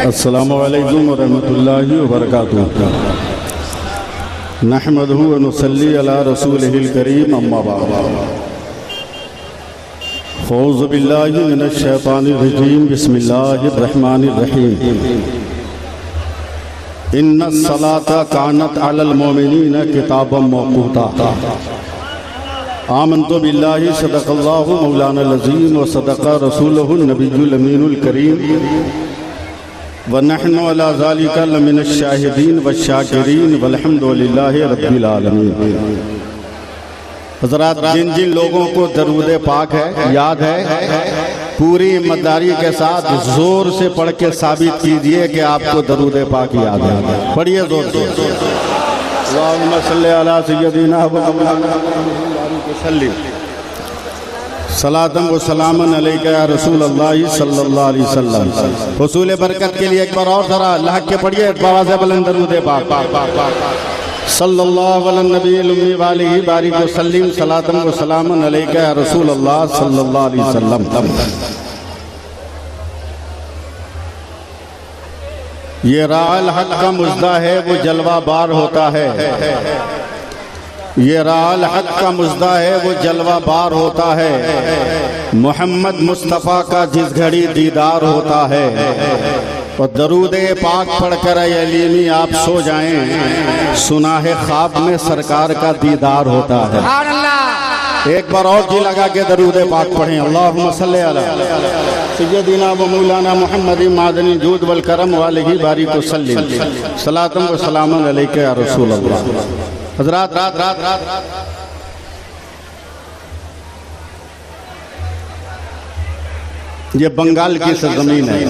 अस्सलामु अलैकुम वरहमतुल्लाहि वबरकातुहू। नहमदुहु व नुसल्ली अला रसूलिहिल करीम, अम्मा बाद। फ़ौज़ु बिल्लाहि मिनश शैतानिर रजीम, बिस्मिल्लाहिर रहमानिर रहीम। इन्नस सलाता कानत अलल मोमिनीना किताबम मौक़ूता। आमन्तु बिल्लाहि सदक़ल्लाहु मौलानल अज़ीम व सदक़ा रसूलुहुन नबियुल अमीनुल करीम व नहनु अला ज़ालिका लमिनश शाहिदीन व शाकिरीन वल्हम्दुलिल्लाहि रब्बिल आलमीन। हज़रात, जिन जिन लोगों को दरूद पाक है, याद है, पूरी ईमानदारी के साथ जोर से पढ़ के साबित कीजिए कि आपको दरूद पाक याद है। पढ़िए जोर से। अल्लाहुम्मा सल्ली अला सय्यदिना व मौलाना वसल्लिम सलातम व सलामन अलैका या रसूल अल्लाह सल्लल्लाहु अलैहि वसल्लम। हुसूल बरकत के लिए एक बार और जरा अल्लाह के पढ़िए बावाज़ बुलंद दरूद पाक सल्लल्लाहु अलैहि नबील उम्मी वालिही बारिक व सल्लिम सलातम व सलामन अलैका या रसूल अल्लाह सल्लल्लाहु अलैहि वसल्लम। ये राअल हक का मुजदा है, वो जलवा बार होता है। ये राअल हक का मुजदा है, वो जलवा बार होता है। मोहम्मद मुस्तफ़ा का जिस घड़ी दीदार होता है। और दरूद पाक पढ़कर अलीमी आप सो जाएं, सुना है ख्वाब में सरकार का दीदार होता है। एक बार और जी लगा के दरूद पाक पढ़ें। अल्लाहुम्मा सल्ली अला सय्यदिना व मौलाना मुहम्मद मादनी जूद वल करम वालिही बारिक व सल्लिम सलातम व सलामन अलैका या रसूल अल्लाह। हज़रात, ये बंगाल की सरजमीन है।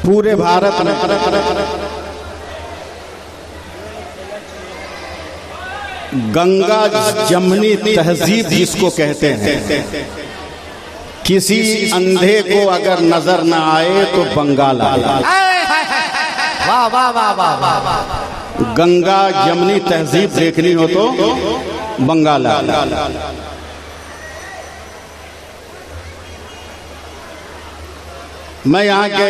पूरे भारत में गंगा जमनी तहजीब जिसको कहते हैं, किसी अंधे को अगर नजर न आए तो बंगाल आए। वाह वाह वाह वाह। गंगा जमनी तहजीब देखनी हो तो बंगाल आए। मैं यहाँ के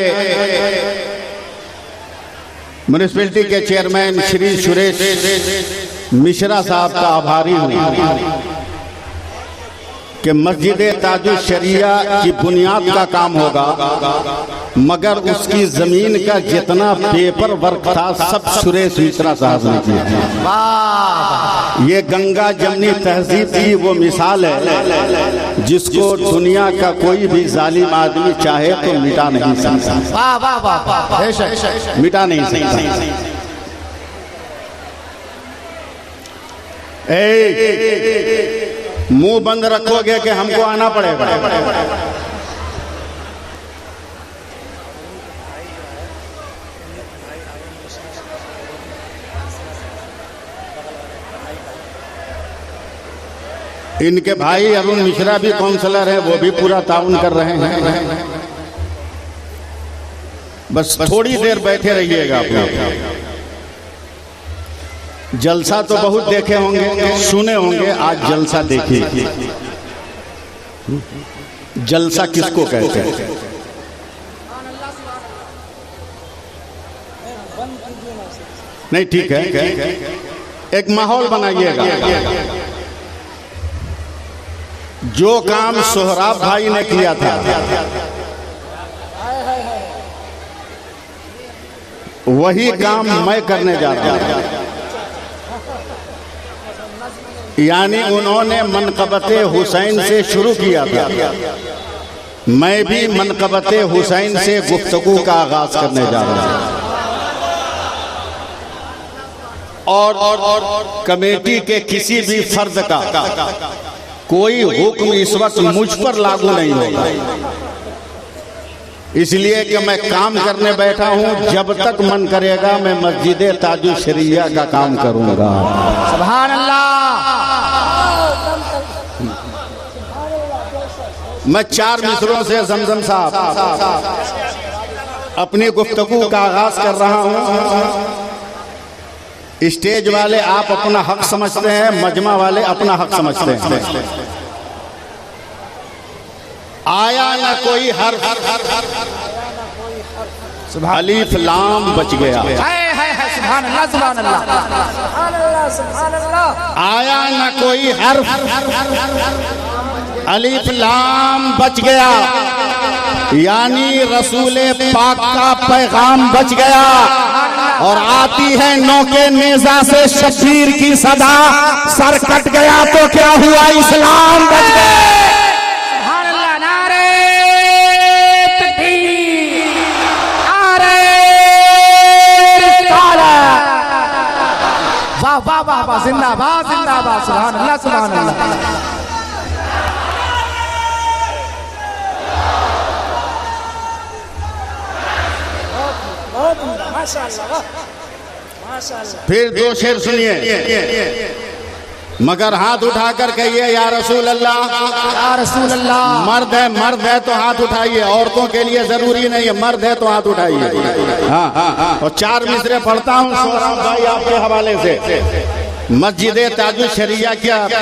म्यूनिसिपैलिटी के चेयरमैन श्री सुरेश मिश्रा साहब का आभारी हूँ कि मस्जिद ताजुश शरिया की बुनियाद का काम होगा, मगर उसकी जमीन का जितना पेपर वर्क था सब सुरेश मिश्रा साहब ने किया। ये गंगा जमनी तहजीब की वो मिसाल है जिसको दुनिया का कोई भी जालिम आदमी चाहे तो मिटा नहीं सकता। मिटा नहीं सकता। मुंह बंद रखोगे कि हमको आना पड़ेगा। इनके भाई अरुण मिश्रा भी काउंसलर हैं, वो भी पूरा ताउन कर रहे हैं। बस थोड़ी देर बैठे रहिएगा। आप जलसा तो बहुत देखे होंगे, सुने होंगे, आज जलसा देखिए। जलसा किसको कहते हैं? नहीं, ठीक है, एक माहौल बनाइएगा। जो काम सोहराब भाई ने किया था, वही काम मैं करने जा रहा हूं। यानी उन्होंने मनक़बते हुसैन से शुरू किया था, मैं भी मनक़बते हुसैन से गुफ्तगू का आगाज करने जा रहा हूं। और कमेटी के किसी भी फर्द का कोई हुक्म इस वक्त मुझ पर लागू नहीं होगा, इसलिए कि मैं काम करने बैठा हूं। जब तक मन करेगा मैं मस्जिद ताजुश शरिया का काम करूंगा। सुभान अल्लाह। मैं 4 मिसरों से जमजम साहब अपनी गुफ्तगू का आगाज कर रहा हूं। स्टेज वाले आप अपना हक समझते हैं, मजमा वाले अपना हक समझते हैं। आया ना कोई हर अलीफ लाम बच गया। सुभान अल्लाह सुभान अल्लाह सुभान अल्लाह सुभान अल्लाह। आया ना कोई हर्फ अलीफ लाम बच गया, यानी रसूले पाक का पैगाम बच गया। और आती है नौके नेजा से शबीर की सदा, सर कट गया तो क्या हुआ, इस्लाम बच गया। वाह वाह वाह, जिंदाबाद जिंदाबाद, सुभान अल्लाह सुभान अल्लाह। माशाअल्लाह माशाअल्लाह। फिर दो शेर सुनिए। मगर हाथ उठाकर कहिए या रसूल अल्लाह, या रसूल अल्लाह। मर्द है तो हाथ उठाइए, औरतों के लिए जरूरी नहीं है, मर्द है तो हाथ उठाइए। हाँ, और 4 मिसरे पढ़ता हूँ सोहराब भाई आपके हवाले से। मस्जिद ताजुल शरिया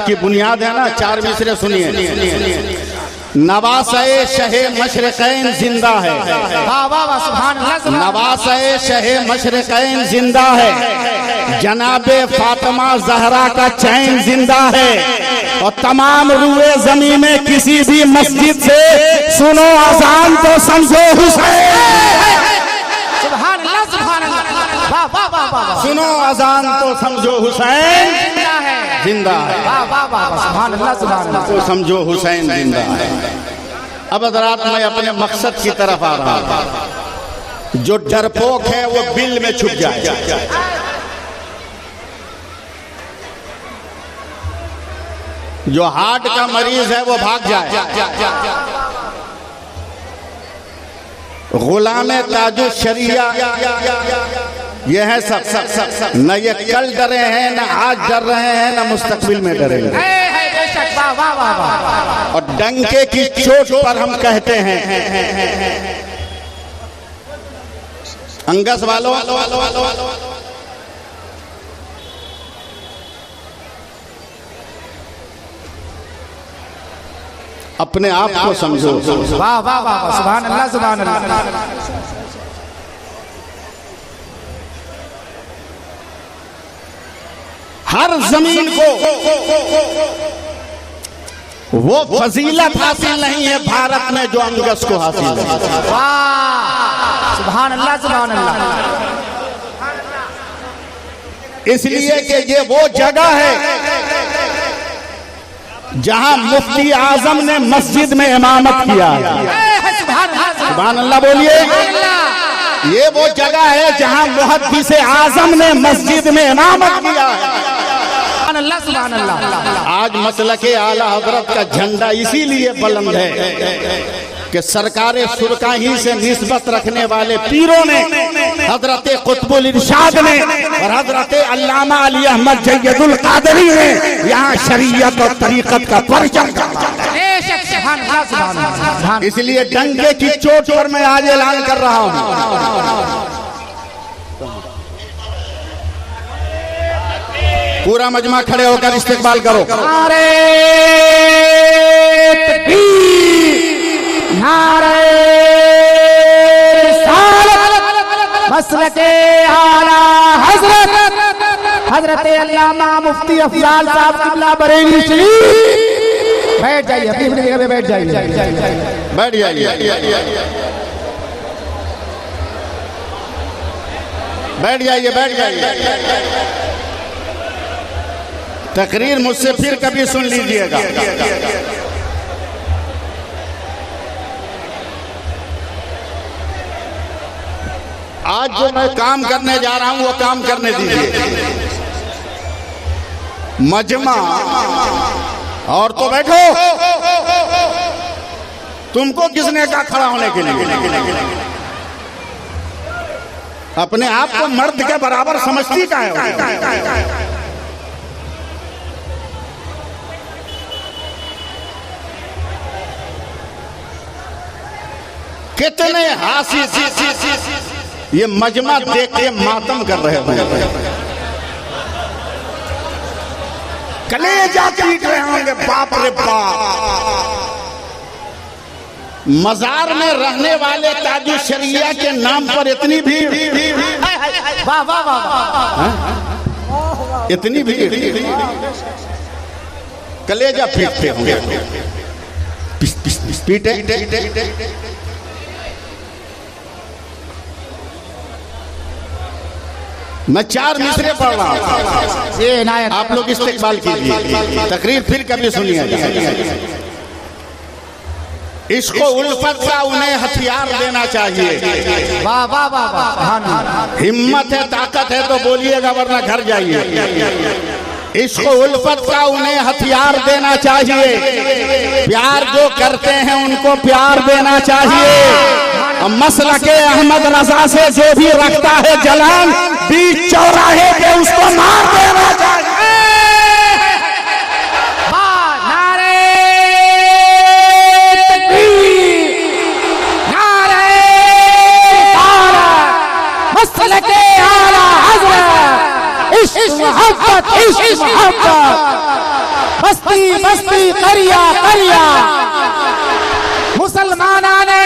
की बुनियाद है ना, 4 मिसरे सुनिए। नवासे शहे मशरक़ैन जिंदा है, नवासे शहे मशरक़ैन जिंदा है, जनाबे फातिमा जहरा का चैन जिंदा है। और तमाम रूए जमीन में किसी भी मस्जिद से सुनो अजान तो समझो हुसैन। सुभान अल्लाह सुभान अल्लाह, वाह वाह वाह वाह। सुनो अजान तो समझो हुसैन जिंदा है, वाह वाह वाह, सुभान अल्लाह सुभान अल्लाह। तो समझो हुसैन जिंदा है। अब हज़रात मैं अपने मकसद की तरफ आ रहा हूं। जो डरपोक है वो बिल में छुप जाए, जो हार्ट का मरीज है वो भाग जाए। गुलामे ताजुल शरिया ये है सब। न ये कल डरे हैं, न आज डर रहे हैं, न मुस्तकबिल में डरेंगे। और डंके की चोट पर हम कहते हैं, अंगस वालों अपने आप को समझो। वाह वाह वाह, सुभान अल्लाह सुभान अल्लाह। हर जमीन को वो फजीलत हासिल नहीं है भारत में जो अंगस को हासिल है। वाह सुभान अल्लाह सुभान अल्लाह। इसलिए कि ये वो जगह है जहां मुफ्ती आजम ने मस्जिद में इमामत किया है। सुभान अल्लाह बोलिए। ये वो जगह है जहां मुहद्दिस आजम ने मस्जिद में इमामत किया है। अल्लाह सुभान अल्लाह। आज मसलके आला हजरत का झंडा इसीलिए बुलंद है कि सरकारे सुरकाही से निस्बत रखने वाले पीरों ने, हजरत कुतुबुल इरशाद ने और हजरत अल्लामा अली अहमद जय्यदुल कादरी ने यहाँ शरीयत और तरीकत का परचम गाड़ा। इसलिए डंके की चोट पर मैं आज ऐलान कर रहा हूँ। पूरा मजमा खड़े होकर इस्तिकबाल करो। नारे तकबीर, नारे रिसालत, मसलके आला हजरत अल्लामा मुफ्ती अफजाल साहब किबला बरेली शरीफ। बैठ जाइए, अपनी अपनी जगह पे बैठ जाइए, बैठ जाइए, बैठ जाइए, बैठ जाइए। तकरीर मुझसे फिर कभी सुन लीजिएगा। आज जो मैं काम करने जा रहा हूं वो काम करने दीजिए। मजमा और तो बैठो। तुमको किसने कहा खड़ा होने के लिए? अपने आप को मर्द के बराबर समझती का है? कितने हासी ये मजमा देख के मातम कर रहे हैं। कलेजा पीट रहे होंगे, बाप रे बाप। मजार में रहने वाले ताजु शरिया के नाम पर इतनी भीड़, वाह वाह वाह, इतनी भीड़, कलेजा पीटते होंगे, पीटे। मैं 4 मिसरे पढ़ रहा हूं, ये इनायत आप लोग इस्तेकबाल कीजिए, तकरीर फिर कभी सुनिए। इसको उल्फत का उन्हें हथियार देना चाहिए। वाह वाह वाह वाह, हिम्मत है, ताकत है तो बोलिएगा, वरना घर जाइए। इसको उल्फत का उन्हें हथियार देना चाहिए। प्यार जो करते हैं उनको प्यार देना चाहिए। मसलके अहमद रजा से जो भी रखता है जलन, बीच चौराहे पे उसको मार देना चाहिए। मस्ती मस्ती करिया करिया मुसलमान ने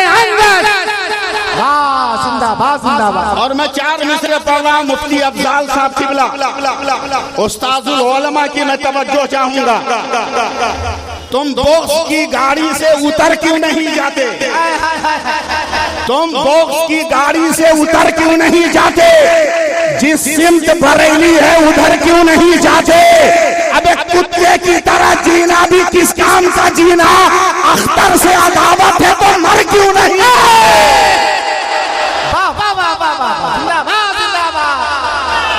जिंदाबाद जिंदाबाद। और मैं 4 मिसरे पढ़ रहा हूं, मुफ्ती अफजाल साहब किबला उस्ताजुल उलमा की मैं तवज्जो चाहूंगा। तुम बॉक्स की गाड़ी से उतर क्यों नहीं जाते? तुम बॉक्स की गाड़ी से उतर क्यों नहीं जाते? जिस सिमत बरेली है उधर क्यों नहीं जाते? अबे कुत्ते की तरह जीना भी किस काम का जीना? अख्तर से अदावत है तो मर क्यों नहीं? वाह वाह वाह वाह वाह, जिंदाबाद जिंदाबाद,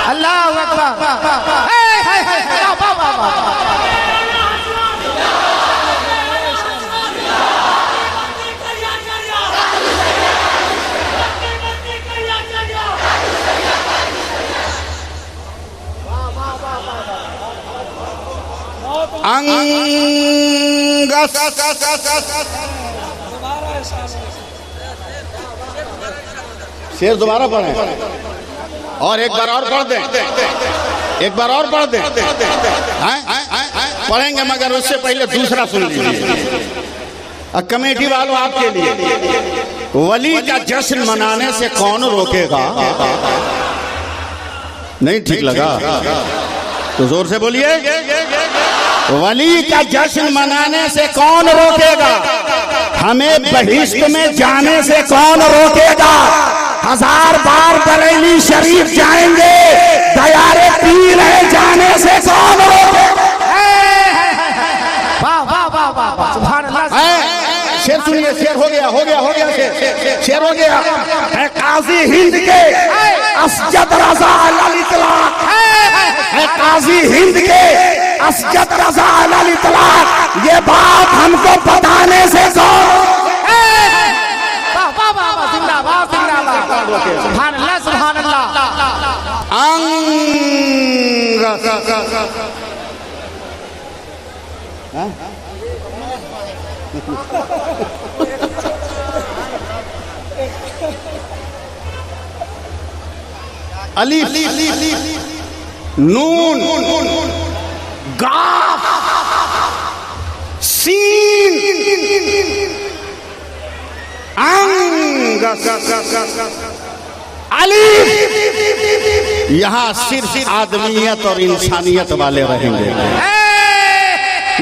अल्लाहू अकबर, वाह वाह वाह। शेर दोबारा पढ़ें और एक बार और पढ़ दें, एक बार और पढ़ दें। पढ़ेंगे मगर उससे पहले दूसरा सुन लीजिए। कमेटी वालों आपके लिए, वली का जश्न मनाने से कौन रोकेगा? नहीं ठीक लगा तो जोर से बोलिए। वली का जश्न मनाने से कौन रोकेगा? हमें बहिश्त में जाने से कौन रोकेगा? 1000 बार बरेली शरीफ जाएंगे, दयारे पीर है जाने से कौन रोकेगा? वाह वाह वाह वाह, सुभान अल्लाह। शेर सुनिए, शेर हो गया हो गया हो गया, शेर हो गया। है काजी हिंद के असजद रजा अल इतलाक, है काजी हिंद के असजद रजा अल इतलाक। ये बात हमको बताने से कौन? जिंदाबाद जिंदाबाद, सुभान अल्लाह सुभान अल्लाह। अलिफ नून गाफ सीन अलिफ। यहाँ सिर्फ आदमियत और इंसानियत वाले रहेंगे।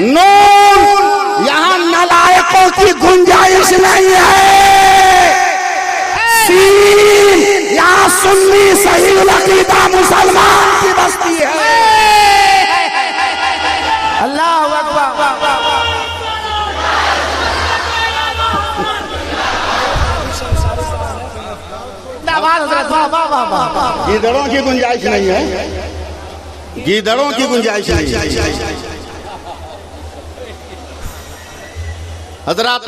नून, यहाँ नालायकों की गुंजाइश नहीं है। सीन, यहाँ सुन्नी सही अकीदा मुसलमान की बस्ती है। अल्लाहू अकबर। गीदड़ों की गुंजाइश नहीं है, गीदड़ों की गुंजाइश नहीं है। हजरात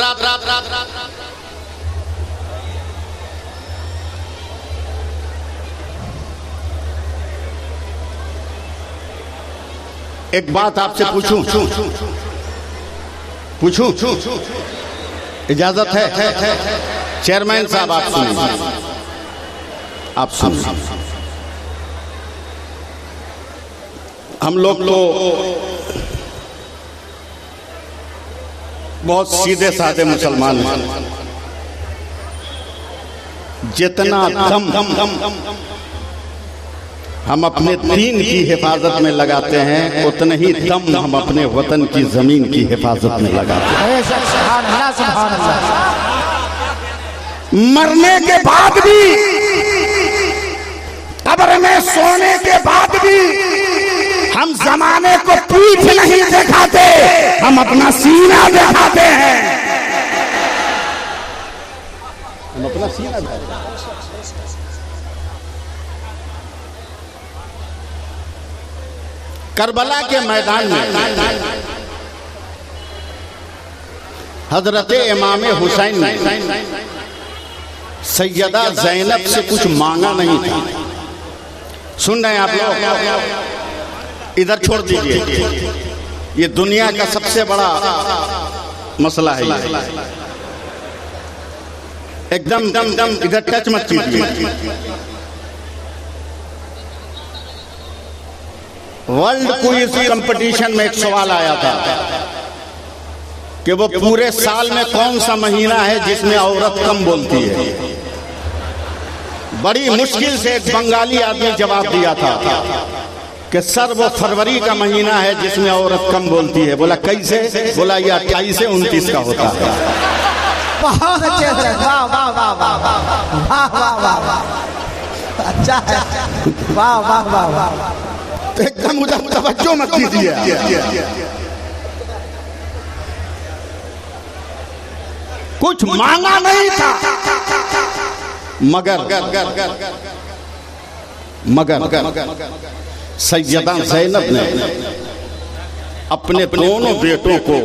एक बात आपसे पूछूं? इजाजत है? चेयरमैन साहब आप सुनिए, आप सुनिए। हम लोग तो बहुत सीधे साधे मुसलमान हैं। जितना दम हम अपने दीन की हिफाजत में लगाते हैं, उतने ही दम हम अपने वतन की जमीन की हिफाजत में लगाते हैं। मरने के बाद भी, कब्र में सोने के बाद भी हम जमाने को पीठ नहीं दिखाते, हम अपना सीना दिखाते हैं। हम अपना सीना दिखाते हैं। करबला के मैदान में हजरत इमाम हुसैन ने सैयदा ज़ैनब से कुछ मांगा नहीं था। सुन रहे हैं आप लोग? इधर छोड़ दीजिए, ये दुनिया का सबसे बड़ा मसला है। एकदम इधर टच मत कीजिए। वर्ल्ड क्विज कंपटीशन में एक सवाल आया था कि वो पूरे साल में कौन सा महीना है जिसमें औरत कम बोलती है। बड़ी मुश्किल से एक बंगाली आदमी जवाब दिया था कि सर वो फरवरी का महीना है जिसमें औरत कम बोलती है। बोला कैसे? बोला ये 28 से 29 का होता है। बहुत अच्छे से, वाह वाह वाह वाह वाह वाह वाह वाह, अच्छा है, वाह वाह वाह वाह। तो एकदम उधर तवज्जो मत कीजिए। कुछ मांगा नहीं था, मगर सैयदा ज़ैनब ने अपने दोनों बेटों को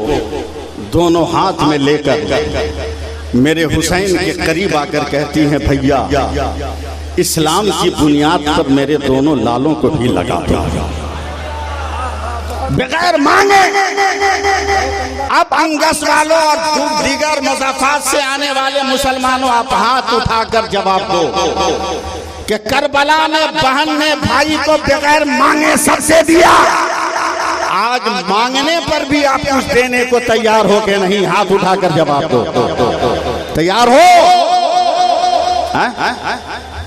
दोनों हाथ में लेकर मेरे हुसैन के करीब आकर कहती हैं, भैया इस्लाम की बुनियाद पर मेरे दोनों लालों को भी लगा दो, बगैर मांगे। अब अंगस वालों और दीगर मज़ाफ़ात से आने वाले मुसलमानों, आप हाथ उठाकर जवाब दो कि करबला में बहन ने भाई को बगैर मांगे सबसे दिया। आज मांगने पर भी आप कुछ देने को तैयार हो के नहीं? हाथ उठाकर जवाब दो। तैयार हो?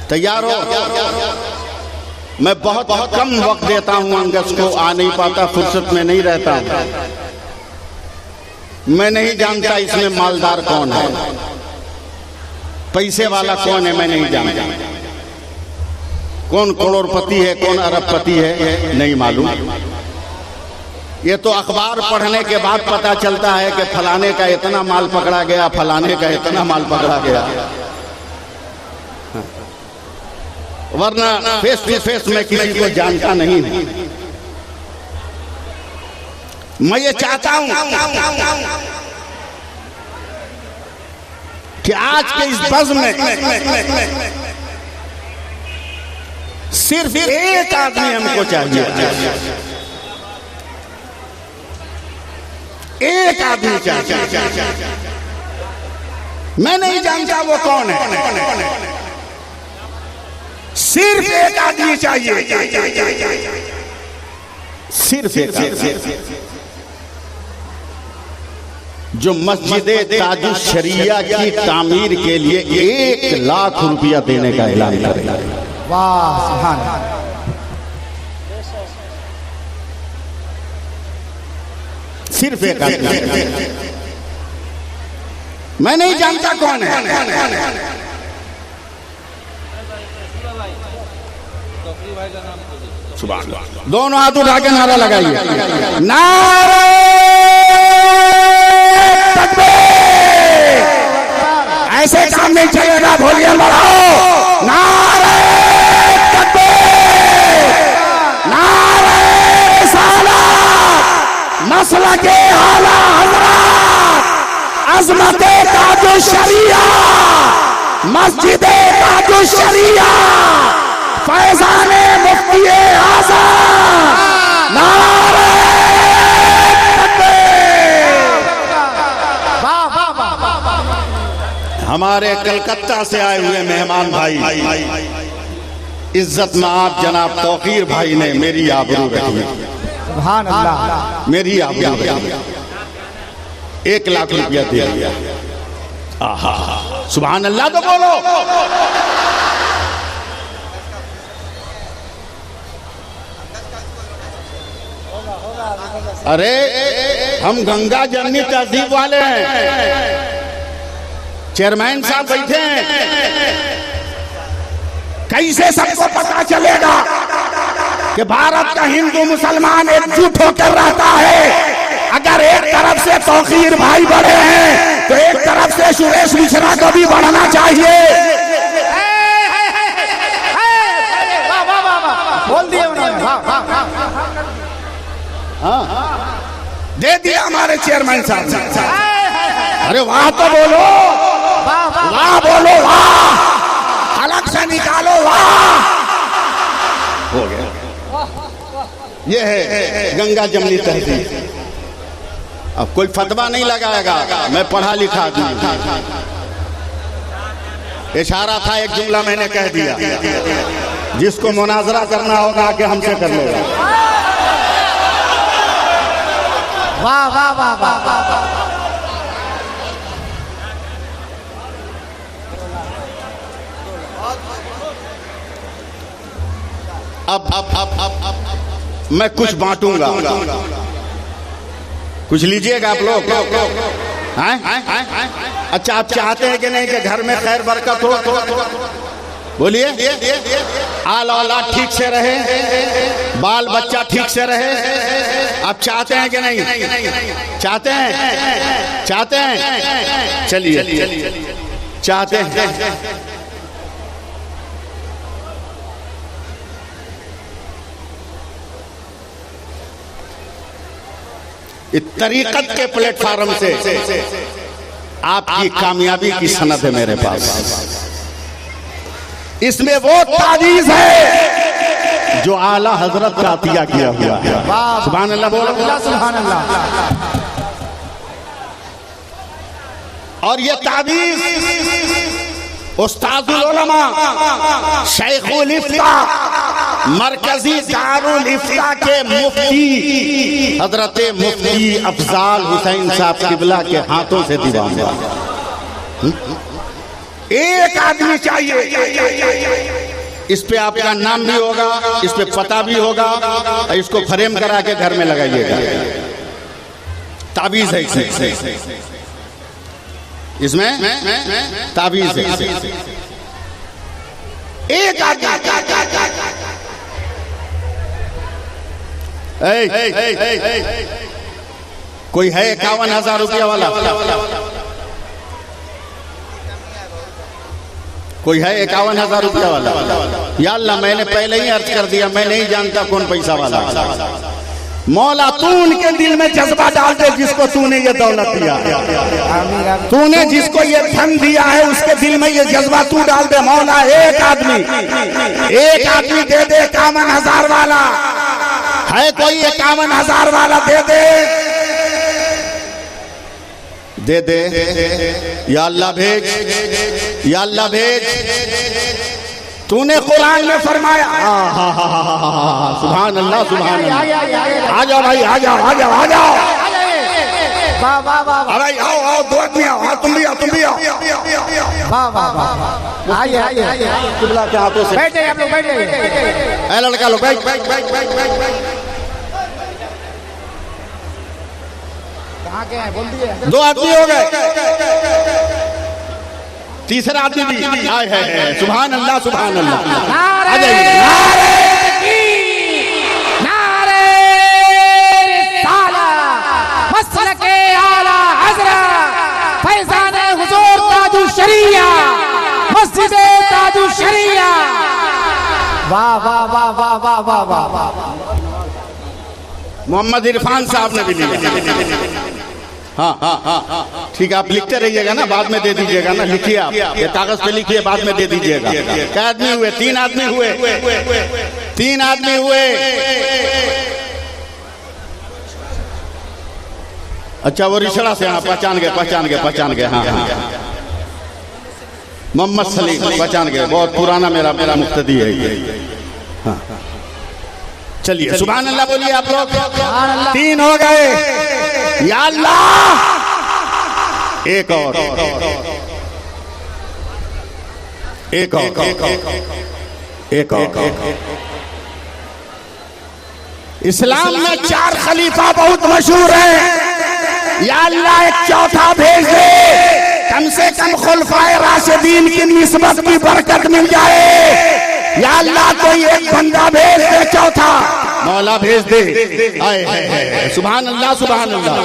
तैयार हो? मैं बहुत कम वक्त देता हूं अंगस को, आ नहीं पाता, फुर्सत में नहीं रहता। मैं नहीं जानता इसमें मालदार कौन है, पैसे वाला कौन है, मैं नहीं जानता। कौन करोड़पति है, कौन अरबपति है, नहीं मालूम। ये तो अखबार पढ़ने के बाद पता चलता है कि फलाने का इतना माल पकड़ा गया, फलाने का इतना माल पकड़ा गया। वरना फेस टू फेस में किसी को जानता नहीं हूं। मैं ये चाहता हूं कि आज के इस बज़्म में सिर्फ एक आदमी हमको चाहिए, एक आदमी चाहिए। मैं नहीं जानता वो कौन है, सिर्फ एक आदमी चाहिए, सिर्फ एक आदमी जो मस्जिद ताजुश शरिया की तामीर के लिए 1 लाख रुपया देने का ऐलान करे। वाह सुभान अल्लाह। सिर्फ एक आदमी, मैं नहीं जानता कौन है। दोनों हाथ उठा के नारा लगाइए, नारे तकबीर। ऐसे काम नहीं चलेगा, वॉल्यूम बढ़ाओ। नारे तकबीर, नारे रिसालत, मसलके आला हज़रत, अज़मते ताजुश शरिया, मस्जिदे ताजुश शरिया, फैज़ाने मुफ्ती आज़म, नारे तकबीर। हमारे कलकत्ता से आए हुए मेहमान भाई, इज्जत में आप जनाब तौकीर भाई ने मेरी आबरू रखी, सुभान अल्लाह, मेरी आबरू रखी। 1 लाख रुपया दे दिया। आहा, सुभान अल्लाह तो बोलो। अरे हम गंगा जमनी तहजीब वाले हैं, चेयरमैन साहब बैठे हैं। कैसे सबको पता चलेगा कि भारत का हिंदू मुसलमान एकजुट होकर रहता है? अगर एक तरफ से तौकीर भाई बढ़े हैं तो एक तरफ से सुरेश मिश्रा को भी बढ़ना चाहिए। बोल दिए उन्होंने। दे दिया हमारे चेयरमैन साहब ने। अरे वाह तो बोलो, वाह बोलो, वाह अलग से निकालो, वाह। हो गया, ये है गंगा जमनी तहजीब। अब कोई फतवा नहीं लगाएगा, मैं पढ़ा लिखा आदमी। इशारा था, एक जुमला मैंने कह दिया। जिसको मुनाजरा करना होगा आके हमसे कर लेगा। वाह वाह वाह वाह वाह। अब मैं कुछ बांटूंगा, कुछ लीजिएगा आप लोग। अच्छा, आप चाहते हैं कि नहीं कि घर में खैर बरकत हो? बोलिए। आल औलाद ठीक से रहे, बाल बच्चा ठीक से रहे, आप चाहते हैं कि नहीं? चाहते हैं, चाहते हैं। चलिए, चाहते हैं। इस तरीकत के प्लेटफार्म से आपकी कामयाबी की सनद है मेरे पास। इसमें वो तावीज़ है जो आला हजरत का अतिया किया हुआ है। सुभान अल्लाह बोलो, सुभान अल्लाह। और ये तावीज़ उस्तादुल उलमा शेखुल इफ्ता मरकजी दारुल इफ्ता के मुफ्ती हजरत मुफ्ती अफजाल हुसैन साहब किबला के हाथों से दीवान हुआ। एक आदमी चाहिए, इस पे आपका नाम भी होगा, इस पे पता भी होगा, और इसको फ्रेम करा के घर में लगाइएगा। ताबीज है इसमें ताबीज है। एक आदमी कोई है 51,000 रुपया वाला? कोई है 51,000 रुपया वाला? या अल्लाह, मैंने पहले ही अर्ज कर दिया, मैं नहीं जानता कौन पैसा वाला। मौला तू उनके दिल में जज्बा डाल दे जिसको तूने ये दौलत दिया, तूने जिसको ये धन दिया है उसके दिल में ये जज्बा तू डाल दे। मौला एक आदमी दे दे 51,000 वाला है, कोई 51,000 वाला दे दे। या अल्लाह भेज, या अल्लाह भेज। तूने कुरान में फरमाया, सुभान अल्लाह, सुभान अल्लाह। आ जाओ भाई, आ जाओ। वाह वाह वाह। अरे आओ, 2 आदमी आओ, तुम भी आओ। वाह वाह वाह। आइए। किबला के हाथों से बैठे आप लोग, बैठे। ऐ लड़का लोग, बैठ। कहाँ के हैं? बोल दिए। 2 आदमी हो गए, तीसरा आदमी भी आए है। सुभान अल्लाह, सुभान अल्लाह। आ जाइए। नारे रिसालत मसलके आला हज़रत फैज़ान हुज़ूर ताजु शरिया मस्जिद ताजु शरिया। वाह वाह वाह वाह वाह वाह वाह। मोहम्मद इरफान साहब ने भी लिया। हाँ, ठीक है, आप लिखते रहिएगा ना, बाद में दे दीजिएगा ना। लिखिए, आप ये कागज पे लिखिए, बाद में दे दीजिएगा। क्या आदमी हुए? 3 आदमी हुए। 3 आदमी हुए। अच्छा, वो रिछड़ा से, हाँ, पहचान गए। हाँ, मोहम्मद सलीम, पहचान गए। बहुत पुराना मेरा मुक्तदी है ये। हाँ, चलिए, सुभान अल्लाह बोलिए आप लोग। 3 हो गए। या अल्लाह, एक और, एक और, एक और। इस्लाम में 4 खलीफा बहुत मशहूर है। या अल्लाह एक चौथा भेज दे, कम से कम खुलफाए राशिदीन की निस्बत की बरकत मिल जाए। या अल्लाह कोई एक बंदा भेज दे, चौथा मौला भेज दे। आए सुभान अल्लाह, सुभान अल्लाह।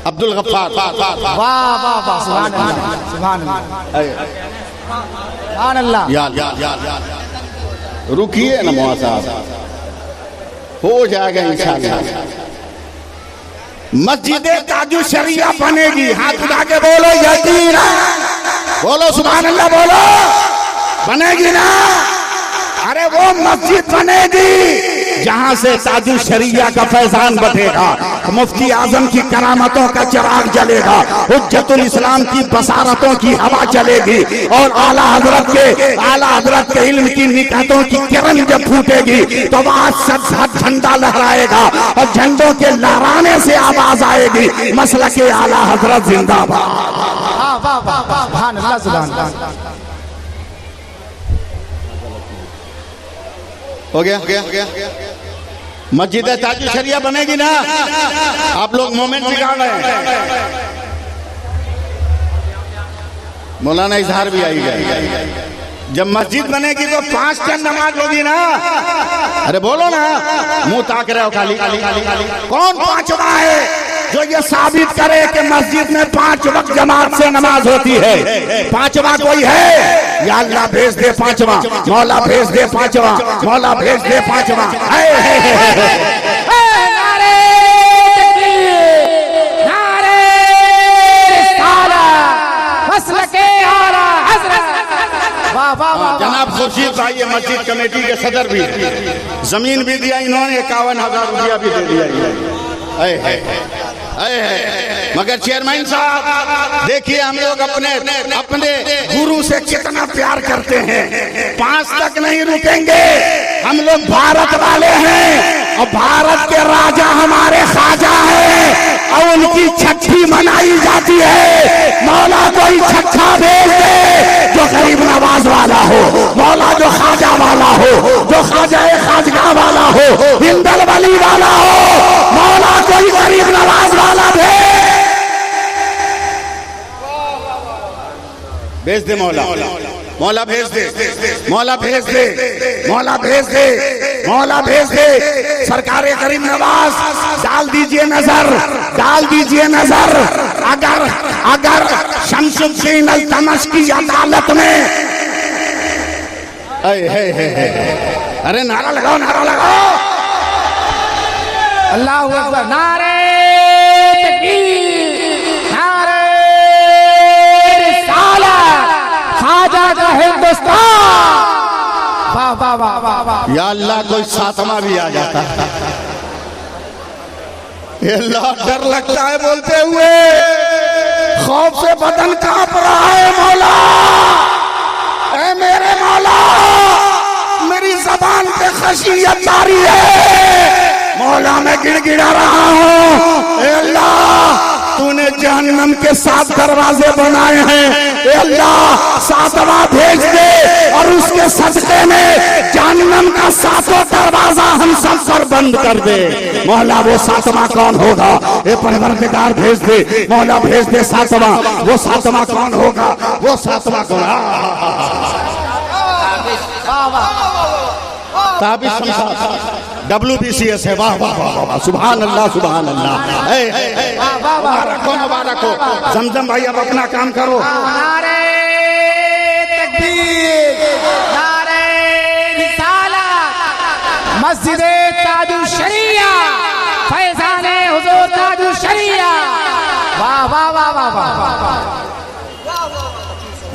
अब्दुल गफ्फार, वाह वाह वाह, सुभान अल्लाह, सुभान अल्लाह। या रुकिए ना मौला साहब, हो जाएगा इंशाअल्लाह। मस्जिद ताजु शरिया बनेगी, हाथ उठा के बोलो यकीन, बोलो सुभान अल्लाह, बोलो बनेगी ना। अरे वो मस्जिद बनेगी जहां से ताजु शरिया का फैजान बढ़ेगा, मुफ्ती आजम की करामतों का चिराग जलेगा, हुज्जतुल इस्लाम की बसारतों की हवा चलेगी, और आला हजरत के इल्म की निकातों की किरण जब फूटेगी तो वहां सद झंडा लहराएगा, और झंडों के लहराने से आवाज आएगी, मसलक आला हजरत जिंदाबाद। सुभान अल्लाह, सुभान अल्लाह। हो गया। मस्जिद ताजु शरिया बनेगी ना। आप लोग मोमेंट निकाल रहे हैं। मौलाना इजहार भी आई गया। जब मस्जिद बनेगी तो 5 टाइम नमाज होगी ना। अरे बोलो ना, मुंह ताक रहे हो खाली। कौन 5वां है जो ये साबित करे कि मस्जिद में 5 वक्त जमात से नमाज होती है? 5वां कोई है? या अल्लाह भेज दे 5वां, मौला भेज दे 5वां, मौला भेज दे 5वां। जनाब खुर्शीद भाई ये मस्जिद कमेटी के सदर भी, जमीन भी दिया इन्होंने, 51,000 रुपया भी दे दिया। मगर चेयरमैन साहब देखिए, हम लोग अपने गुरु से कितना प्यार करते हैं। 5 तक नहीं रुकेंगे। हम लोग भारत वाले हैं, और भारत के राजा हमारे ख्वाजा हैं, और उनकी छठी मनाई जाती है। मौला कोई छठा भेज दे जो गरीब नवाज वाला हो, मौला जो ख्वाजा वाला हो, जो ख्वाजा खाजगा वाला हो, हिंदल वली वाला हो, मौला कोई गरीब नवाज वाला भेज दे। मौला भेज दे, मौला भेज दे, मौला भेज दे, मौला भेज दे। सरकारे गरीब नवाज डाल दीजिए नजर, डाल दीजिए नजर। अगर शमसुद्दीन अल्तमश की अदालत में, अरे नारा लगाओ, नारा लगाओ, अल्लाह अकबर, नारे तकबीर, नारे रिसालत, ख्वाजा का हिंदुस्तान। वाह वाह वाह वाह वाह। या अल्लाह कोई 7वां भी आ जाता है। अल्लाह डर लगता है बोलते हुए, खौफ से बदन कांप रहा है। मौला, ऐ मेरे मौला, मेरी जबान पे खशियत जारी है। मौला मैं गिड़गिड़ा रहा हूँ। ए अल्लाह, तूने जहन्नम के 7 दरवाजे बनाए हैं। ए अल्लाह 7वां भेज दे, और उसके सदके में जहन्नम का 7वां दरवाजा हम सब पर बंद कर दे। मौला वो 7वां कौन होगा? ए परवरदिगार भेज दे, मौला भेज दे 7वां। वो 7वां कौन होगा? वो 7वां कौन? ताबिश शमशाद WBCS है। वाह वाह वाह वाह, सुभान अल्लाह, सुभान अल्लाह। मुबारक हो। जमजम भाई अब अपना काम करो। नारे तकबीर, नारे रिसालत, मस्जिद ताजुल शरिया, फैजाने हुजूर ताजुल शरिया। वाह वाह वाह वाह वाह।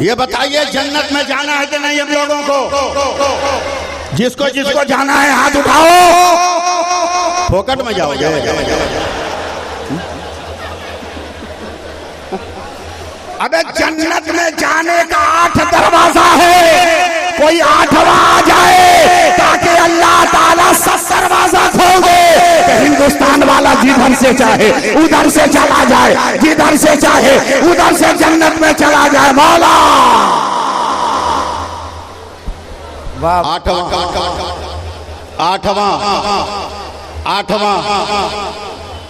ये बताइए जन्नत में जाना है कि नहीं हम लोगों को? जिसको जिसको जाना है हाथ उठाओ। फोकट में जाओगे? अबे जन्नत में जाने का 8 दरवाजा है। कोई 8वां आ जाए ताकि अल्लाह ताला सब दरवाजा खोल दे कि हिंदुस्तान वाला जिधर से चाहे उधर से चला जाए, जिधर से चाहे उधर से जन्नत में चला जाए। मौला आठवां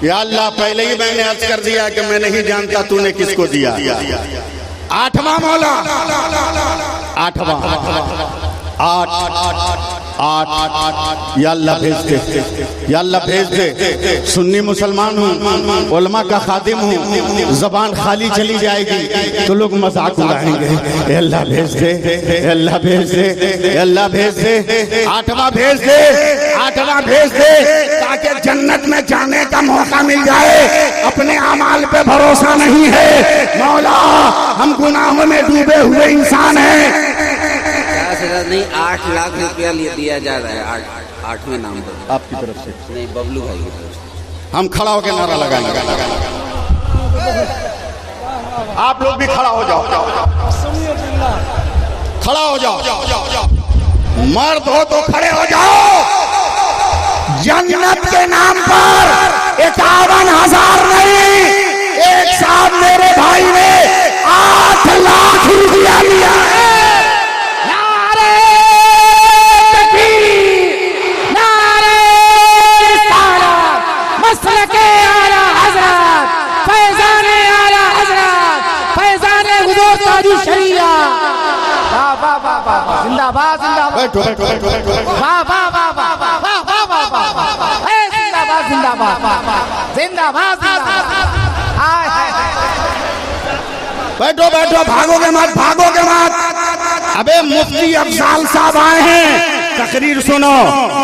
या अल्लाह, पहले ही मैंने अर्ज कर दिया कि मैं नहीं जानता तूने किसको दिया। आठवां मौला, आठवां, आठ या अल्लाह भेज दे, या अल्लाह भेज दे। सुन्नी मुसलमान हूँ, उलमा का खादिम हूँ, जबान खाली चली जाएगी तो लोग मजाक उड़ाएंगे। अल्लाह भेज दे, अल्लाह भेज दे, अल्लाह भेज दे। आठवां भेज दे, आठवां भेज दे ताकि जन्नत में जाने का मौका मिल जाए। अपने अमाल पे भरोसा नहीं है मौला, हम गुनाहों में डूबे हुए इंसान हैं। नहीं 8 लाख रुपया दिया जा रहा है आठवें नाम पर आपकी तरफ से, नहीं बबलू भाई की तरफ से। हम खड़ा होकर नारा लगाएंगे। आप लोग भी खड़ा हो जाओ, खड़ा हो जाओ, मर्द हो तो खड़े हो जाओ। जन्नत के नाम पर 51,000 नहीं, एक साथ मेरे भाई ने 8 लाख रुपया लिया है। जिंदाबाद जिंदाबाद, बैठो बैठो बैठो। वाह वाह वाह वाह वाह वाह वाह वाह वाह वाह वाह, जिंदाबाद जिंदाबाद जिंदाबाद जिंदाबाद। हाय हाय बैठो बैठो, भागोगे मत, भागोगे मत। अबे मुफ्ती अफजाल साहब आए हैं, तकरीर सुनो।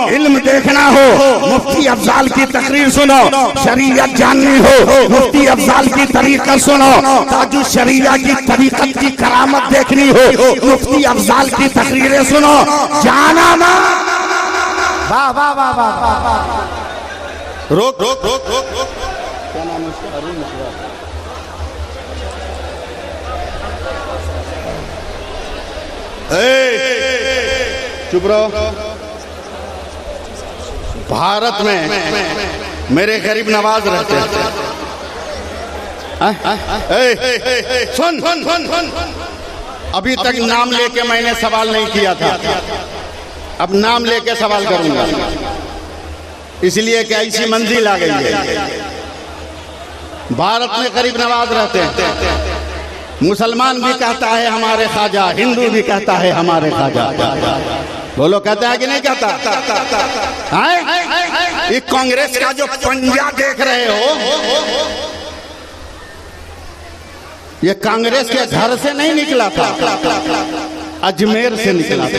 इल्म देखना हो, मुफ्ती अफजाल की तकरीर सुनो। शरीयत जाननी हो, मुफ्ती अफजाल की तरीक़त सुनो। ताजु शरीया की तरीक़त की करामत देखनी हो, मुफ्ती अफजाल की तकरीरें सुनो। जाना ना, वाह वाह वाह वाह वाह। रोक रोक रोक रोक रोक। क्या नाम है उसका? अरुण मिश्रा। चुप रहो। भारत में मेरे गरीब नवाज रहते हैं। सुन सुन सुन सुन, अभी तक नाम लेके मैंने सवाल नहीं किया था, अब नाम लेके सवाल करूंगा, इसलिए कि ऐसी मंजिल आ गई है। भारत में गरीब नवाज रहते हैं। मुसलमान भी कहता है हमारे ख्वाजा, हिंदू भी कहता है हमारे ख्वाजा। बोलो, कहता है कि नहीं कहता? ये कांग्रेस का जो पंजा देख रहे हो, ये कांग्रेस के घर से नहीं निकला था, अजमेर से निकला था।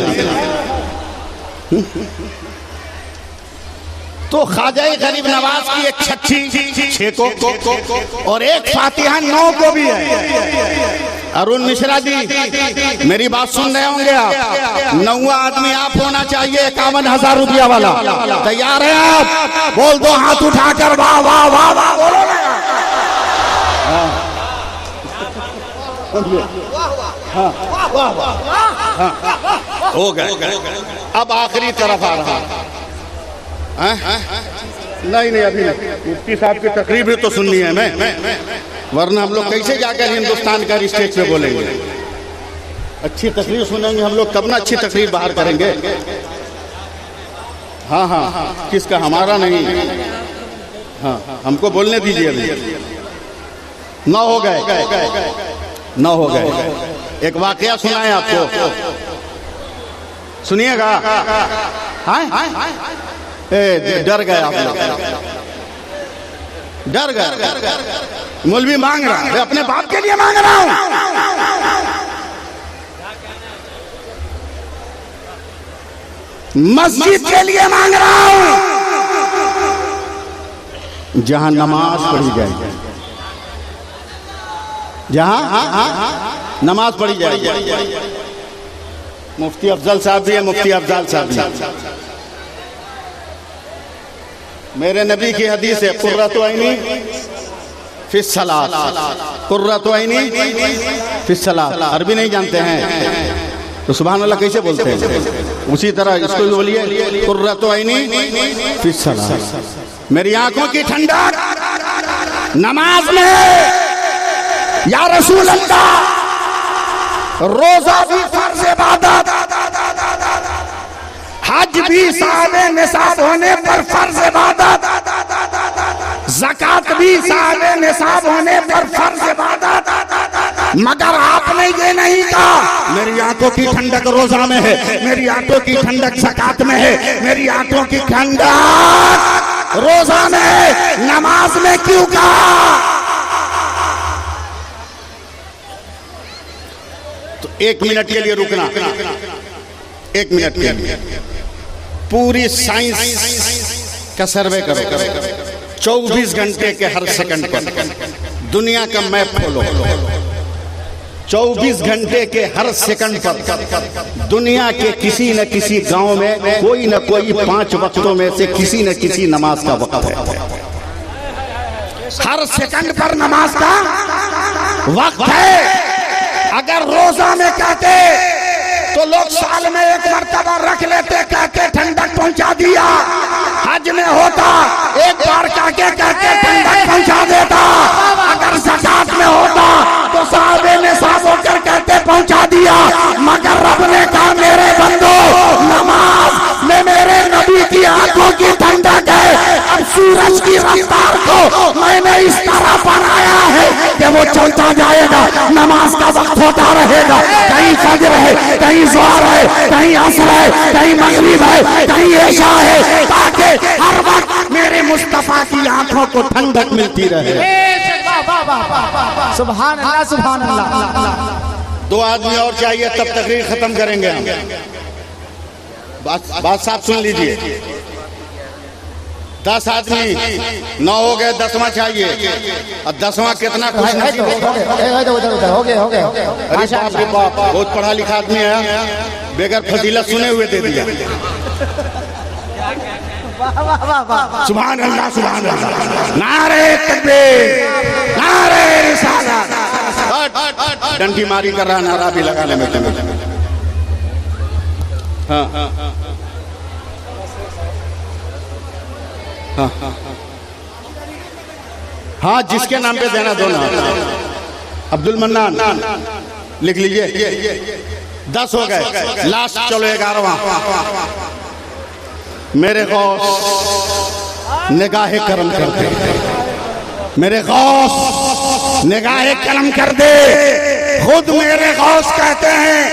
तो ख्वाजा गरीब नवाज की एक छठी 6 को और एक फातिहा 9 को भी है। अरुण मिश्रा जी, मेरी बात सुन रहे होंगे आप। 9वां आदमी आप होना चाहिए, 51,000 रुपया वाला। तैयार है आप? बोल दो हाथ उठाकर, वाह वाह वाह वाह बोलो ना। हो गए। अब आखिरी तरफ आ रहा। नहीं नहीं, अभी नहीं। मुफ्ती साहब की तकरीर भी तो सुननी है मैं, वरना हम लोग कैसे जाकर हिंदुस्तान का स्टेज पे बोलेंगे। अच्छी तकरीर सुनेंगे हम लोग, तब ना अच्छी तकरीर बाहर करेंगे। हाँ हाँ, किसका? हमारा नहीं। हाँ, हमको बोलने दीजिए। अभी 9 हो गए, 9 हो गए। एक वाकया सुनाए आपको, सुनिएगा। डर गए आप लोग, डर गए। मौलवी मांग रहा है, अपने बाप के लिए मांग रहा हूं। मस्जिद के लिए मांग रहा हूं, जहां नमाज पढ़ी जाए, जहां नमाज पढ़ी जाए। मुफ्ती अफजल साहब भी है, मुफ्ती अफजल साहब भी। मेरे नबी की हदीस है, कुर्रतु ऐनी फिस सलात, कुर्रतु ऐनी फिस सलात। अरबी नहीं जानते हैं? तो सुभान अल्लाह कैसे बोलते हैं? उसी तरह इसको भी बोलिए कुर्रतु ऐनी फी सलाह, मेरी आंखों की ठंडक नमाज में है। या रसूल अल्लाह, रोजा भी फर्ज इबादत, हज भी साहबे निसाब होने पर फर्ज इबादत, ज़कात भी साहबे निसाब होने पर फर्ज इबादत, मगर आपने ये नहीं कहा मेरी आंखों की ठंडक रोजा में है, मेरी आंखों की ठंडक ज़कात में है, मेरी आंखों की ठंडक रोजा में है, नमाज में क्यों कहा? तो 1 मिनट के लिए रुकना, 1 मिनट के लिए पूरी साइंस का सर्वे करो। 24 घंटे के हर सेकंड पर दुनिया का मैप खोलो। 24 घंटे के हर सेकंड पर दुनिया के किसी न किसी गांव में कोई न कोई 5 वक्तों में से किसी न किसी नमाज का वक्त है। हर सेकंड पर नमाज का वक्त है। अगर रोजा में कहते तो लोग साल में 1 मरतबा रख लेते, कहके ठंडक पहुंचा दिया। हज में होता 1 बार कहके ठंडक पहुंचा देता। अगर ज़कात में होता तो साहबे ने साफ होकर कहते पहुंचा दिया। मगर रब ने कहा मेरे बंदो, नमाज में मेरे नबी की आंखों की ठंडक है। अब सूरज की रफ्तार को मैंने इस तरह बनाया है कि वो चलता जाएगा, नमाज का वक्त होता रहेगा। कहीं फजर है, कहीं ज़ोहर है, कहीं असर है, कहीं मगरिब है, कहीं इशा है, ताकि हर वक्त मेरे मुस्तफा की आंखों को ठंडक मिलती रहे। सुभान अल्लाह, सुभान अल्लाह। 2 आदमी और चाहिए तब तकरीर खत्म करेंगे हम। बात साफ सुन लीजिए। 10 आदमी 9 हो गए, 10वां चाहिए। और 10वां कितना खुश नसीब होगा। हो गए। अरे बाप रे बाप, बहुत पढ़ा लिखा आदमी है, बेगर फजीलत सुने हुए दे दिया। सुभान अल्लाह, सुभान अल्लाह। नारे तकबीर, नारे रिसालत। डंडी मारी कर रहा, नारा भी लगाने में तुम्हें। हाँ, जिसके नाम पे देना दो ना। अब्दुल मन्नान लिख लीजिए। 10 हो गए, लास्ट चलो 11वां। मेरे गौस निगाहे करम कर दे, मेरे गौस निगाहे करम कर दे। खुद मेरे गौस कहते हैं।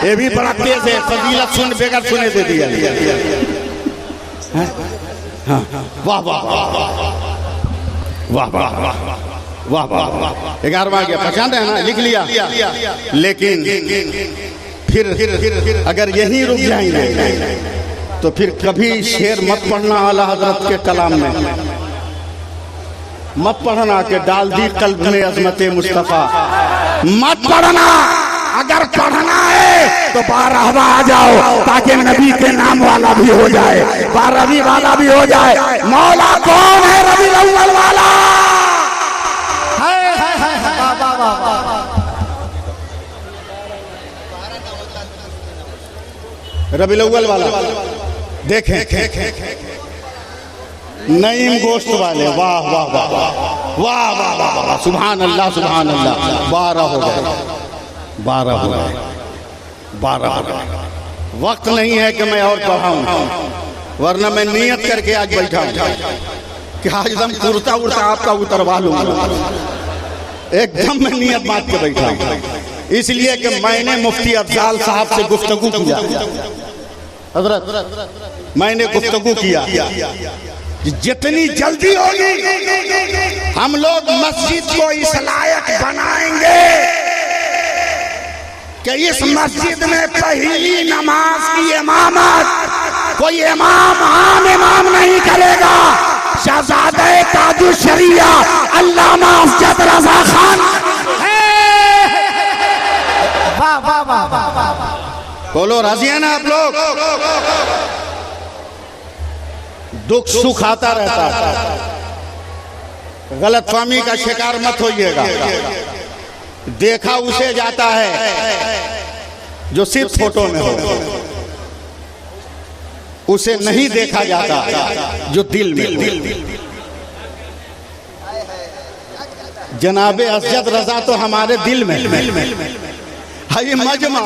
ये भी बड़ा तेज है, फजीलत सुन बेगर सुने दे दिया। वाह वाह वाह वाह वाह वाह। 11वां गया, पहचान रहे हैं ना, लिख लिया। लेकिन फिर अगर यहीं रुक जाएंगे तो फिर कभी शेर मत पढ़ना आला हजरत के कलाम में, मत पढ़ना के डाल दी कल्ब में अजमत मुस्तफा। मत पढ़ना, अगर पढ़ना है तो 12वां आ जाओ, ताकि नबी के नाम वाला भी हो जाए, 12वीं वाला भी हो जाए। मौला कौन है? रबीउल अव्वल वाला। रबीउल अव्वल वाला देखें, नईम गोश्त वाले। वाह वाह वाह वाह वाह वाह वाह, सुभान अल्लाह, सुभान अल्लाह। 12 हो गए, 12 हो गए, 12 हो गए। वक्त नहीं है कि मैं और पढ़ाऊं, वरना मैं नियत करके आज बैठा हूं कि आज एकदम कुर्ता उड़ता आपका उतरवा लूंगा। एकदम मैं नियत बात के बैठा हूं, इसलिए कि मैंने मुफ्ती अफजाल साहब से गुफ्तगू किया। हजरत, मैंने गुफ्तगू किया, जितनी जल्दी होगी हम लोग मस्जिद को इस लायक बनाएंगे कि इस मस्जिद में पहली नमाज की इमामत कोई इमाम आम इमाम नहीं करेगा। शहजादे ताजु शरिया अल्लामा अफजद रजा खान। वाह वाह वाह वाह। बोलो, राजी है ना आप लोग? दुख सुख आता रहता है, गलतफहमी का शिकार मत होइएगा। देखा उसे जाता है जो सिर्फ फोटो में हो, उसे नहीं देखा जाता जो दिल में हो। जनाबे असजद रजा तो हमारे दिल में है। ये मजमा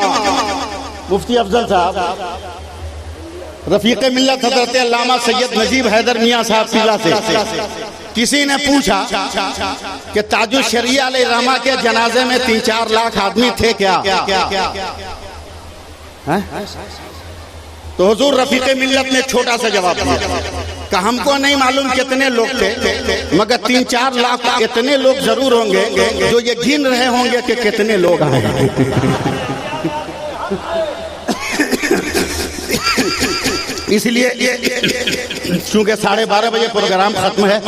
मुफ्ती अफजल साहब, रफीक मिल्लत हजरत अल्लामा सैयद नजीब हैदर मियाँ साहब पीला से किसी ने पूछा कि ताजुल शरिया अलैहिर्रहमा के जनाजे में 3-4 लाख आदमी थे क्या? है? तो हुजूर रफीक मिल्लत ने छोटा सा जवाब दिया कि हमको नहीं मालूम कितने लोग थे, मगर 3-4 लाख इतने लोग जरूर होंगे जो ये गिन रहे होंगे कि कितने लोग आए। इसलिए चूंकि 12:30 बजे प्रोग्राम खत्म है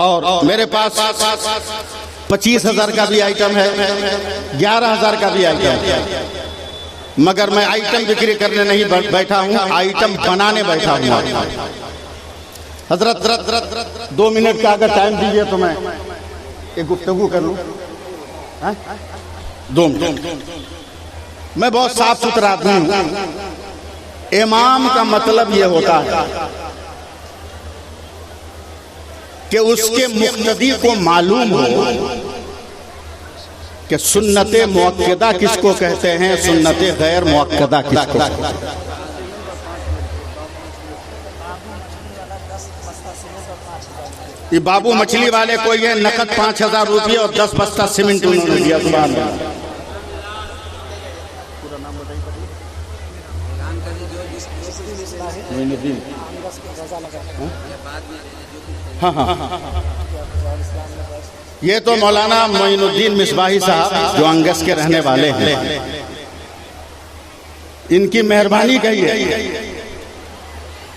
और मेरे पास 25,000 का भी आइटम है, 11,000 का भी आइटम है, मगर मैं आइटम बिक्री करने नहीं बैठा हूँ, आइटम बनाने बैठा हूँ। हजरत 2 मिनट का अगर टाइम दीजिए तो मैं एक गुफ्तगू कर लूँ। 2 मिनट। मैं बहुत साफ सुथरा आदमी हूँ। इमाम का मतलब यह होता है कि उसके मुक्तदी को मालूम हो कि सुन्नते मुअक्कदा किसको कहते हैं, सुन्नते गैर मुअक्कदा किसको कहते हैं। ये बाबू मछली वाले को ये नकद 5,000 रुपये और 10 बस्ता सीमेंट उन्होंने दिया। सुभान अल्लाह। हाँ, ये तो मौलाना मोइनुद्दीन मिसबाही साहब जो अंगस के रहने वाले हैं, इनकी मेहरबानी कहिए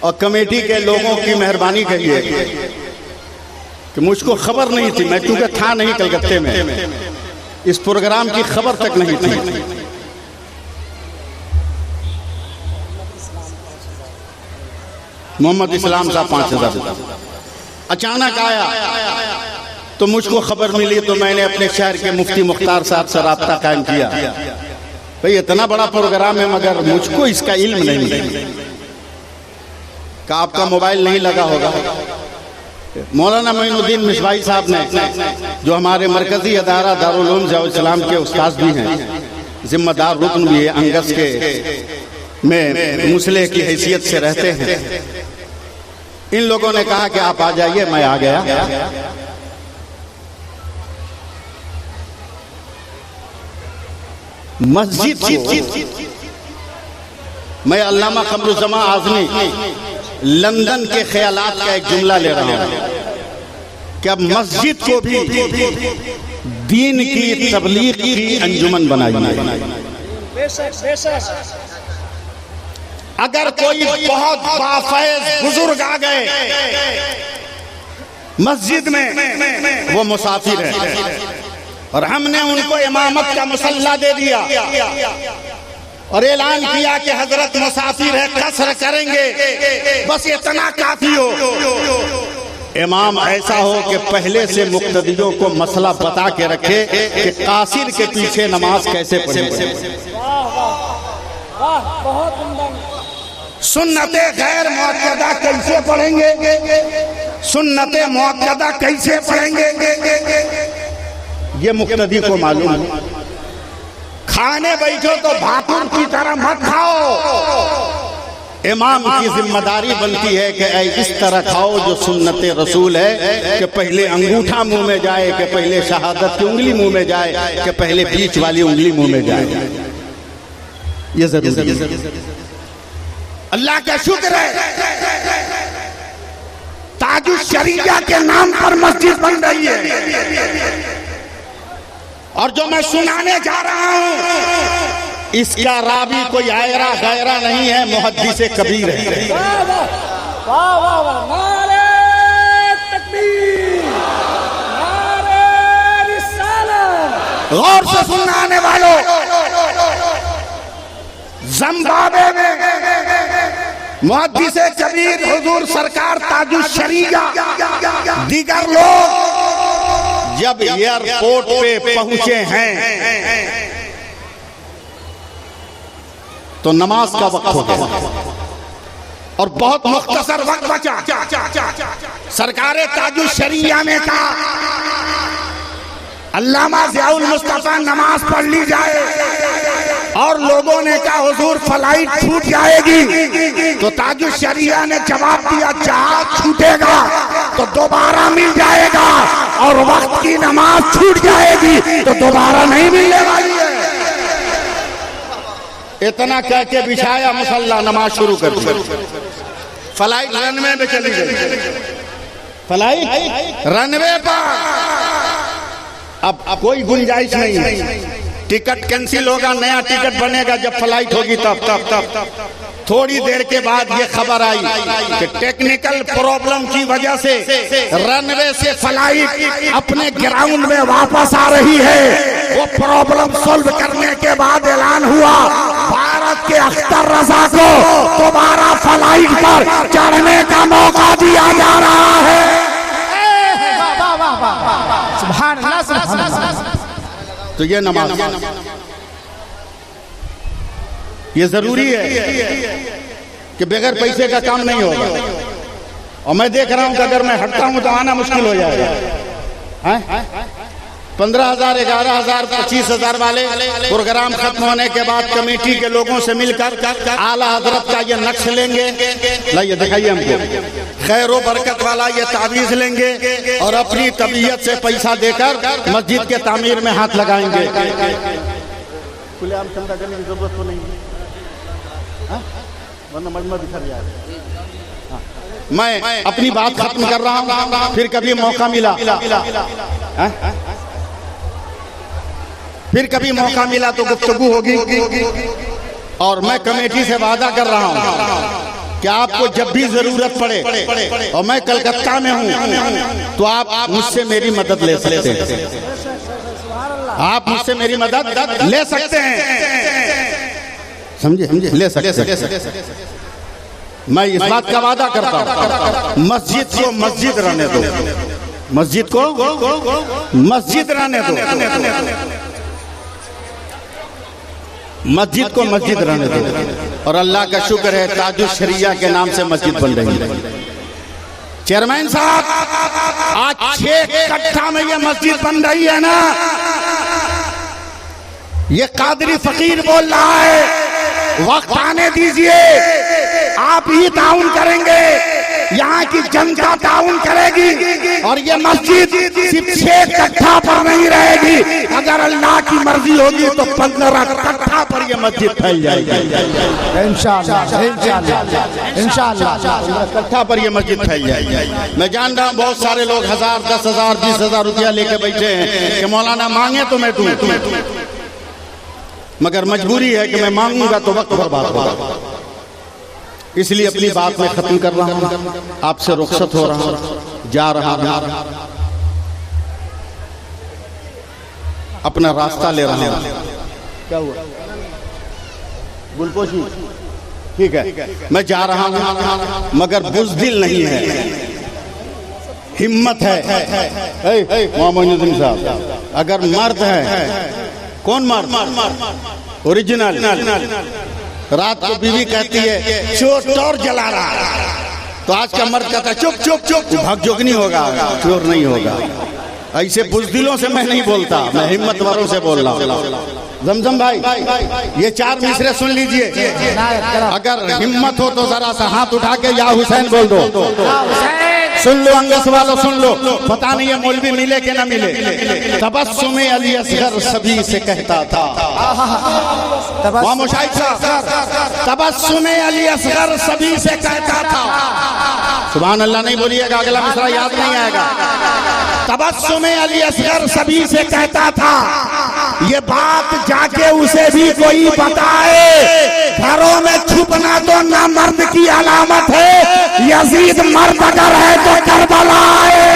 और कमेटी के लोगों की मेहरबानी कहिए कि मुझको खबर नहीं थी, मैं चूंकि था नहीं कलकत्ते में, इस प्रोग्राम की खबर तक नहीं थी। मोहम्मद इस्लाम साहब 5,000 अचानक आया तो मुझको खबर मिली, तो मैंने अपने शहर के मुफ्ती मुख्तार साहब से राब्ता कायम किया। भाई इतना बड़ा प्रोग्राम है मगर मुझको इसका इल्म नहीं का, आपका मोबाइल नहीं लगा होगा। मौलाना मोइनुद्दीन मिसबाही साहब ने, जो हमारे मरकजी अदारा दारुल उलूम ज़िया-उल-इस्लाम के उस्ताद भी हैं, जिम्मेदार रुकन भी है, अंगस के में मुसले की हैसियत से रहते हैं, इन लोगों ने कहा कि आप आ जाइए। मैं आ गया। मस्जिद मैं अल्लामा कमरुज़्ज़मान आज़मी लंदन के ख्यालात का एक जुमला ले रहा हूं कि अब मस्जिद को भी दीन की तबलीग की अंजुमन बनाई। अगर कोई बहुत बाफैज़ बुजुर्ग आ गए मस्जिद में, वो मुसाफिर है और हमने उनको इमामत का मुसल्ला दे दिया और ऐलान किया कि हजरत मुसाफिर है, कसर करेंगे, बस इतना काफी हो। इमाम ऐसा हो कि पहले से मुक्तदियों को मसला बता के रखे कि कासिर के पीछे नमाज कैसे पढ़ेंगे। सुन्नते गैर मुअक्कदा कैसे पढ़ेंगे, सुन्नते मुअक्कदा कैसे पढ़ेंगे, ये मुक्तदी को मालूम है। खाने बैठो तो भाकुर की तरह मत खाओ। इमाम की जिम्मेदारी बनती है कि इस तरह खाओ जो सुन्नते रसूल है, कि पहले अंगूठा मुंह में जाए, कि पहले शहादत की उंगली मुंह में जाए, कि पहले बीच वाली उंगली मुंह में जाए। ये जरूरी है। अल्लाह का शुक्र है ताजुल शरिया के नाम पर मस्जिद बन रही है, और जो मैं सुनाने जा रहा हूं इसका रावी कोई आयरा गैरा नहीं है, मुहद्दिस कबीर है। गौर से सुनना आने वालों, ज़िम्बाब्वे में मुहद्दिस कबीर हुजूर सरकार ताजुल शरिया, दीगर लोग जब एयरपोर्ट पे पहुंचे हैं तो नमाज का वक्त हो गया और बहुत मुख्तसर वक्त बचा। सरकारे ताजुल शरिया ने कहा अल्लामा ज़ियाउल मुस्तफा नमाज पढ़ ली जाए और लोगों ने कहा हुजूर फ्लाइट छूट जाएगी। तो ताजुल शरिया ने जवाब दिया जहाज छूटेगा तो दोबारा मिल जाएगा और वक्त की नमाज छूट जाएगी तो दोबारा नहीं मिलने वाली है। इतना कह के बिछाया मुसल्ला, नमाज शुरू कर दी। फ्लाइट रनवे पे चली गई, फ्लाइट रनवे पर। अब कोई गुंजाइश नहीं है, टिकट कैंसिल होगा, नया टिकट बनेगा जब फ्लाइट होगी तब। थोड़ी देर के बाद ये खबर आई कि टेक्निकल प्रॉब्लम की वजह से रनवे से फ्लाइट अपने ग्राउंड में वापस आ रही है। वो प्रॉब्लम सॉल्व करने के बाद ऐलान हुआ भारत के अख्तर रजा को दोबारा फ्लाइट पर चढ़ने का मौका दिया जा रहा है। सुभान अल्लाह, सुभान अल्लाह। तो ये नमाज ये जरूरी है कि बगैर पैसे का काम नहीं होगा। और मैं देख रहा हूं कि अगर मैं हटता हूं तो आना मुश्किल हो जाएगा। 15,000, 11,000, 25,000 वाले प्रोग्राम खत्म होने के बाद कमेटी के लोगों से मिलकर आला हजरत का ये नक्श लेंगे, लाइए दिखाइए हमको, खैर बरकत वाला ये तावीज लेंगे और अपनी तबीयत से पैसा देकर मस्जिद के तामीर में हाथ लगाएंगे। खुलेआम चंदा करने की जरूरत तो नहीं है, वरना मजमा बिखर जाएगा। मैं अपनी बात खत्म कर रहा हूं, फिर कभी मौका मिला तो गुफ्तगू होगी। और मैं कमेटी से वादा कर रहा हूं कि आपको जब भी जरूरत पड़े और मैं कलकत्ता में हूं तो आप मुझसे मेरी मदद ले सकते हैं। आप मुझसे मेरी मदद ले सकते हैं, समझे? ले सकते। मैं इस बात का वादा करता हूं, मस्जिद को मस्जिद रहने दो, मस्जिद को मस्जिद रहने दो, मस्जिद को मस्जिद रहने दो। और अल्लाह का शुक्र है ताजुल शरिया के नाम से मस्जिद बन रही है। चेयरमैन साहब, आज 6 कट्ठा में ये मस्जिद बन रही है ना, ये कादरी फकीर बोल रहा है वक्त आने दीजिए, आप ही ताउन करेंगे, यहाँ की जनता ताउन करेगी और ये मस्जिद सिर्फ 6 कट्ठा पर नहीं रहेगी। अगर अल्लाह की मर्जी होगी तो 15 कट्ठा पर ये मस्जिद फैल जाएगी इंशाअल्लाह, इंशाअल्लाह कट्ठा पर ये मस्जिद फैल जाएगी। मैं जान रहा हूँ बहुत सारे लोग 1000, 10,000, 20,000 रुपया लेके बैठे हैं कि मौलाना मांगे तो मैं दूं, मगर मजबूरी है कि मैं मांगूंगा तो वक्त बर्बाद होगा। इसलिए अपनी बात में खत्म कर रहा हूं, आपसे रुखसत हो रहा हूं, जा रहा हूं, अपना रास्ता ले रहा हूं। क्या हुआ? गुलपोशी, ठीक है, मैं जा रहा हूं मगर बुज़दिल नहीं है, हिम्मत है। मोहम्मद साहब, अगर मर्द है, कौन मर्द? ओरिजिनल। रात को बीवी कहती है चोर जला रहा, तो आज का मर्द कहता है चुप चुप चुप, भगजोगनी होगा, चोर नहीं होगा। ऐसे बुज़दिलों से मैं नहीं बोलता, मैं हिम्मतवारों से बोल रहा हूँ। जमजम भाई, ये 4 मिसरे सुन लीजिए, अगर हिम्मत हो तो जरा सा हाथ उठा के या हुसैन बोल दो। सुन लो अंगस वालों, सुन लो, पता नहीं है मौलवी मिले कि ना मिले। तबस्सुमे अली असगर सभी से कहता था, तबस्सुमे अली असगर सभी से कहता था। सुभान अल्लाह नहीं बोलिएगा, अगला मिसरा याद नहीं आएगा। तबस्सुमे अली असगर सभी से कहता था, ये बात जाके उसे भी कोई बताए, घरों में छुपना तो ना मर्द की अलामत है, यजीद मर्द अगर है तो करबला है।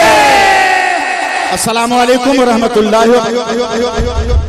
अस्सलामु अलैकुम व रहमतुल्लाहि व बरकातहू।